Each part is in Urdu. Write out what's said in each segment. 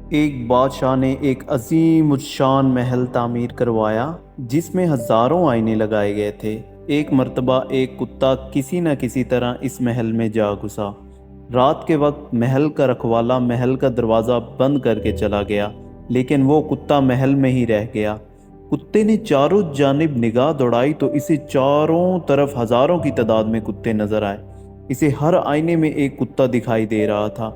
ایک بادشاہ نے ایک عظیم الشان محل تعمیر کروایا جس میں ہزاروں آئینے لگائے گئے تھے۔ ایک مرتبہ ایک کتا کسی نہ کسی طرح اس محل میں جا گھسا۔ رات کے وقت محل کا رکھوالا محل کا دروازہ بند کر کے چلا گیا، لیکن وہ کتا محل میں ہی رہ گیا۔ کتے نے چاروں جانب نگاہ دوڑائی تو اسے چاروں طرف ہزاروں کی تعداد میں کتے نظر آئے۔ اسے ہر آئینے میں ایک کتا دکھائی دے رہا تھا۔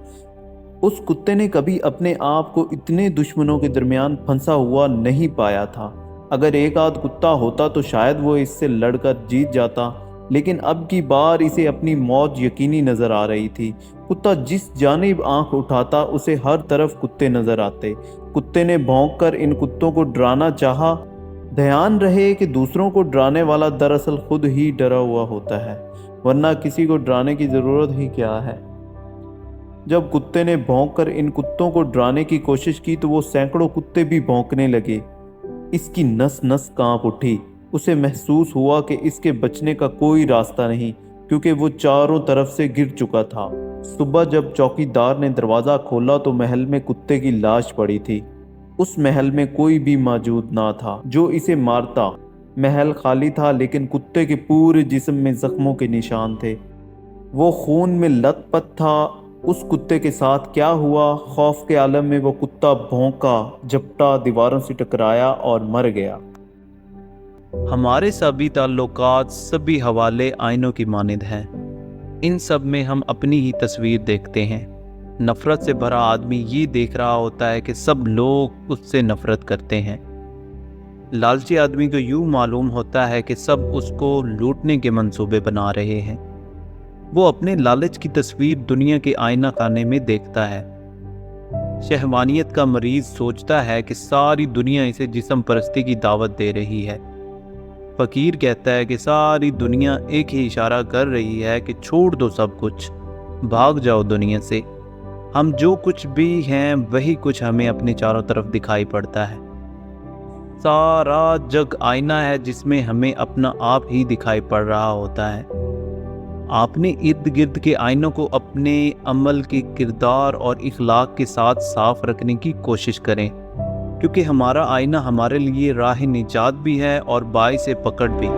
اس کتے نے کبھی اپنے آپ کو اتنے دشمنوں کے درمیان پھنسا ہوا نہیں پایا تھا۔ اگر ایک آدھ کتا ہوتا تو شاید وہ اس سے لڑ کر جیت جاتا، لیکن اب کی بار اسے اپنی موت یقینی نظر آ رہی تھی۔ کتا جس جانب آنکھ اٹھاتا اسے ہر طرف کتے نظر آتے۔ کتے نے بھونک کر ان کتوں کو ڈرانا چاہا۔ دھیان رہے کہ دوسروں کو ڈرانے والا دراصل خود ہی ڈرا ہوا ہوتا ہے، ورنہ کسی کو ڈرانے کی ضرورت ہی کیا ہے۔ جب کتے نے بھونک کر ان کتوں کو ڈرانے کی کوشش کی تو وہ سینکڑوں کتے بھی بھونکنے لگے۔ اس کی نس نس کانپ اٹھی۔ اسے محسوس ہوا کہ اس کے بچنے کا کوئی راستہ نہیں، کیونکہ وہ چاروں طرف سے گر چکا تھا۔ صبح جب چوکیدار نے دروازہ کھولا تو محل میں کتے کی لاش پڑی تھی۔ اس محل میں کوئی بھی موجود نہ تھا جو اسے مارتا۔ محل خالی تھا، لیکن کتے کے پورے جسم میں زخموں کے نشان تھے۔ وہ خون میں لت پت تھا۔ اس کتے کے ساتھ کیا ہوا؟ خوف کے عالم میں وہ کتا بھونکا، جھپٹا، دیواروں سے ٹکرایا اور مر گیا۔ ہمارے سبھی تعلقات، سبھی حوالے آئینوں کی مانند ہیں۔ ان سب میں ہم اپنی ہی تصویر دیکھتے ہیں۔ نفرت سے بھرا آدمی یہ دیکھ رہا ہوتا ہے کہ سب لوگ اس سے نفرت کرتے ہیں۔ لالچی آدمی کو یوں معلوم ہوتا ہے کہ سب اس کو لوٹنے کے منصوبے بنا رہے ہیں۔ وہ اپنے لالچ کی تصویر دنیا کے آئینہ خانے میں دیکھتا ہے۔ شہوانیت کا مریض سوچتا ہے کہ ساری دنیا اسے جسم پرستی کی دعوت دے رہی ہے۔ فقیر کہتا ہے کہ ساری دنیا ایک ہی اشارہ کر رہی ہے کہ چھوڑ دو سب کچھ، بھاگ جاؤ دنیا سے۔ ہم جو کچھ بھی ہیں وہی کچھ ہمیں اپنے چاروں طرف دکھائی پڑتا ہے۔ سارا جگ آئینہ ہے جس میں ہمیں اپنا آپ ہی دکھائی پڑ رہا ہوتا ہے۔ اپنے ارد گرد کے آئینوں کو اپنے عمل کے کردار اور اخلاق کے ساتھ صاف رکھنے کی کوشش کریں، کیونکہ ہمارا آئینہ ہمارے لیے راہ نجات بھی ہے اور باعث پکڑ بھی۔